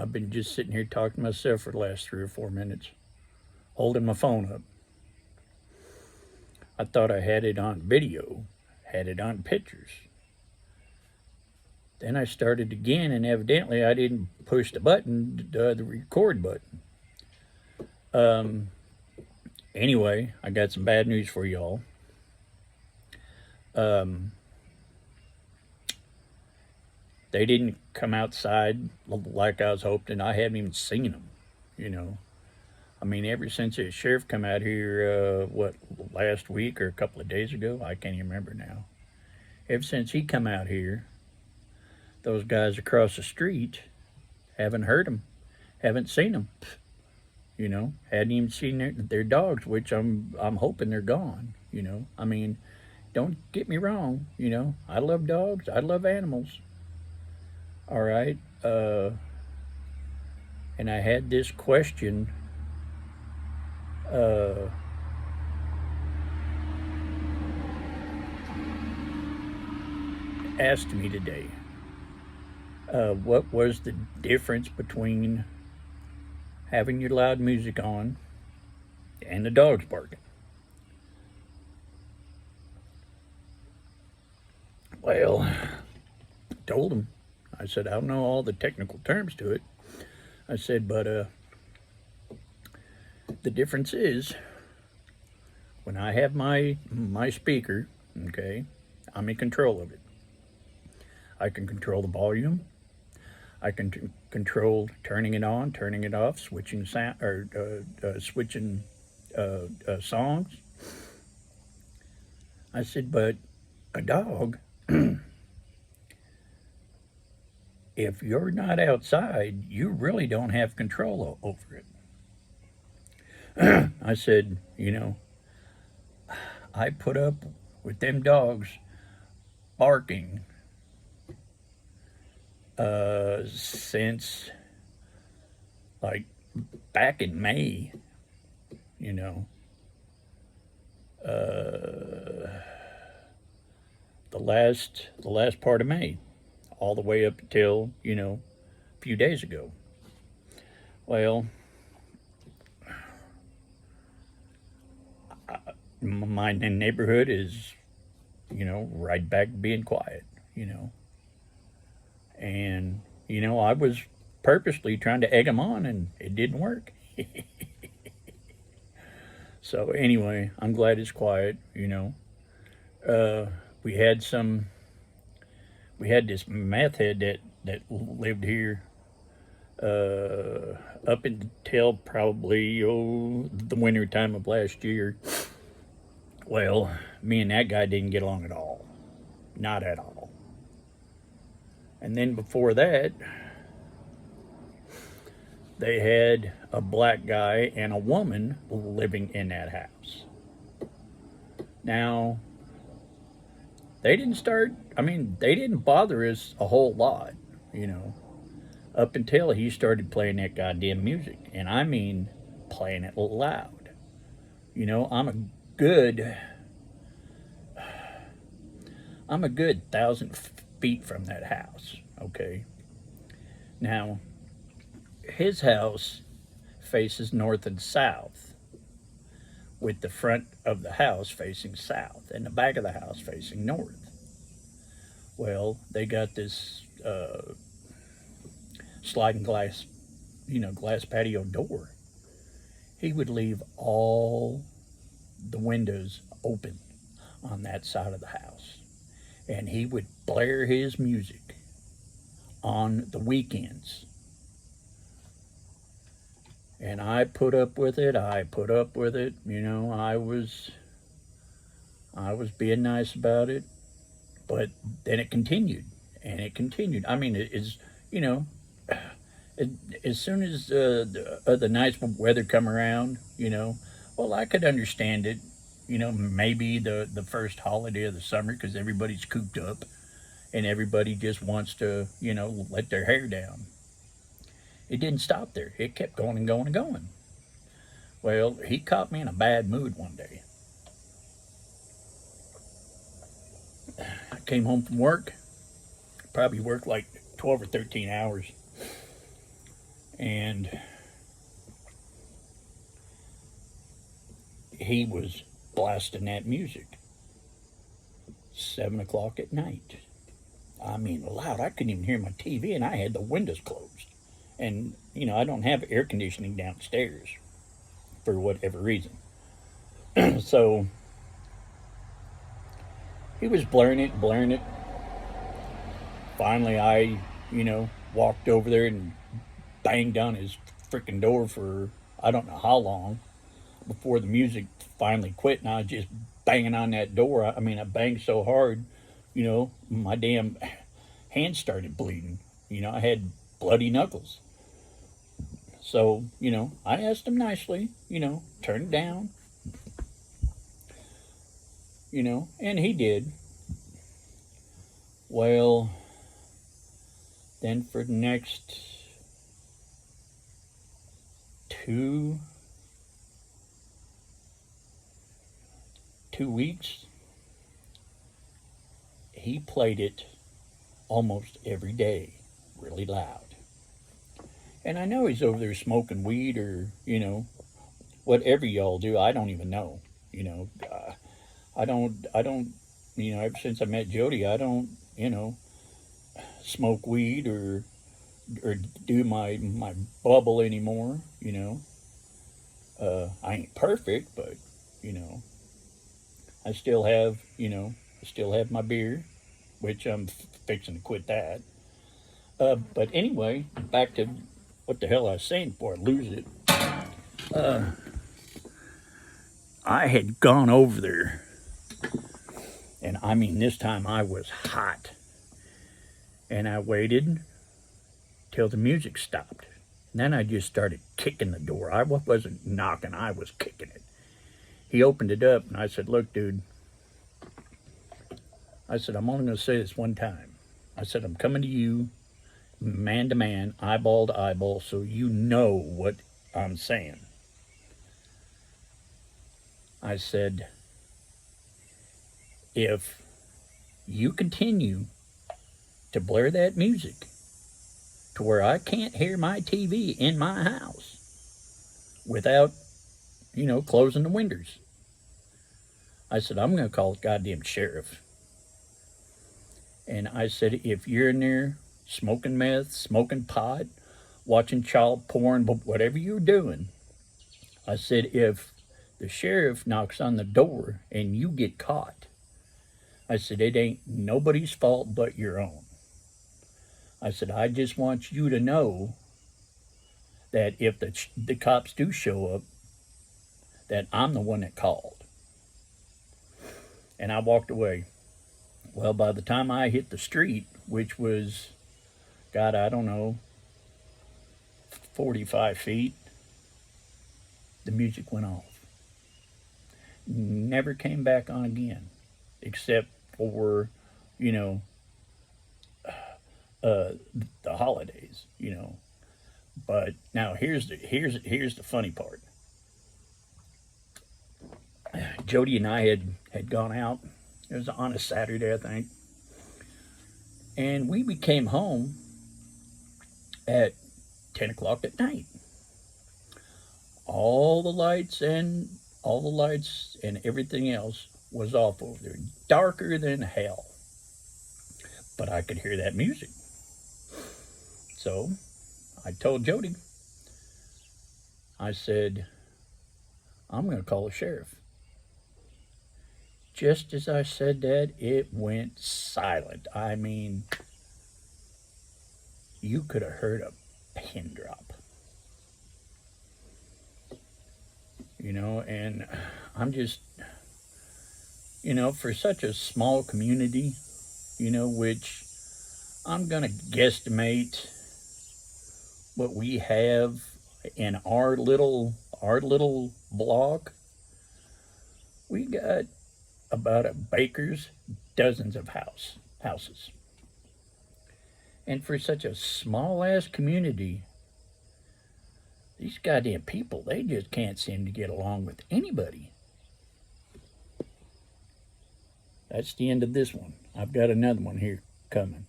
I've been just sitting here talking to myself for the last 3 or 4 minutes, holding my phone up. I thought I had it on video, had it on pictures. Then I started again, and evidently I didn't push the button, the record button. Anyway, I got some bad news for y'all. They didn't come outside like I was hoping. I haven't even seen them, you know. I mean, ever since the sheriff come out here, last week or a couple of days ago, I can't even remember now. Ever since he come out here, those guys across the street haven't heard them, haven't seen them. You know, hadn't even seen their dogs, which I'm hoping they're gone. You know, I mean, don't get me wrong. You know, I love dogs, I love animals. All right, and I had this question. Uh, Asked me today, what was the difference between having your loud music on and the dogs barking? Well, I told him. I said, I don't know all the technical terms to it. I said, but the difference is when I have my speaker, okay, I'm in control of it. I can control the volume. I can control turning it on, turning it off, switching sound or switching songs. I said, but a dog, if you're not outside, you really don't have control over it. I said, you know, I put up with them dogs barking since like back in May, you know, the last part of May, all the way up until a few days ago. Well, my neighborhood is right back being quiet, and I was purposely trying to egg them on, and it didn't work. So anyway, I'm glad it's quiet. We had this meth head that lived here up until probably the winter time of last year. Well, me and that guy didn't get along at all, not at all. And then before that, they had a black guy and a woman living in that house. Now, they didn't bother us a whole lot, up until he started playing that goddamn music. And I mean, playing it loud. Good, I'm a good 1,000 feet from that house, okay? Now, his house faces north and south, with the front of the house facing south and the back of the house facing north. Well, they got this sliding glass patio door. He would leave all the windows open on that side of the house, and he would blare his music on the weekends. And I put up with it. I was being nice about it, but then it continued, and it continued. I mean, it is, you know, as soon as the nice weather come around, well, I could understand it. Maybe the first holiday of the summer because everybody's cooped up and everybody just wants to, let their hair down. It didn't stop there. It kept going and going and going. Well, he caught me in a bad mood one day. I came home from work, probably worked like 12 or 13 hours. and he was blasting that music 7 o'clock at night. I mean, loud. I couldn't even hear my TV, and I had the windows closed. And, I don't have air conditioning downstairs for whatever reason. So he was blaring it, blaring it. Finally, I, walked over there and banged on his freaking door for I don't know how long before the music finally quit. And I was just banging on that door. I mean, I banged so hard, my damn hands started bleeding. I had bloody knuckles. So, I asked him nicely, turn it down, and he did. Well, then for the next two weeks, he played it almost every day, really loud. And I know he's over there smoking weed or, whatever y'all do. I don't even know. I don't, ever since I met Jody, I don't, smoke weed or do my bubble anymore, I ain't perfect, but, I still have my beer, which I'm fixing to quit that. But anyway, back to what the hell I was saying before I lose it. I had gone over there, and I mean, this time I was hot. And I waited till the music stopped. And then I just started kicking the door. I wasn't knocking, I was kicking it. He opened it up, and I said, "Look, dude," I said, "I'm only going to say this one time." I said, "I'm coming to you man to man, eyeball to eyeball, so you know what I'm saying." I said, "If you continue to blare that music to where I can't hear my TV in my house without, closing the windows," I said, "I'm going to call the goddamn sheriff." And I said, "If you're in there smoking meth, smoking pot, watching child porn, whatever you're doing," I said, "if the sheriff knocks on the door and you get caught," I said, "it ain't nobody's fault but your own." I said, "I just want you to know that if the cops do show up, that I'm the one that called." And I walked away. Well, by the time I hit the street, which was, God, I don't know, 45 feet, the music went off. Never came back on again, except for, you know, the holidays, But now here's the funny part. Jody and I had gone out. It was on a Saturday, I think, and we came home at 10 o'clock at night. All the lights and everything else was off over there, darker than hell. But I could hear that music. So I told Jody, I said, "I'm going to call the sheriff." Just as I said that, it went silent. I mean, you could have heard a pin drop. And I'm just, for such a small community, which I'm going to guesstimate what we have in our little block. We got about a baker's dozens of houses. And for such a small ass community, these goddamn people, they just can't seem to get along with anybody. That's the end of this one. I've got another one here coming.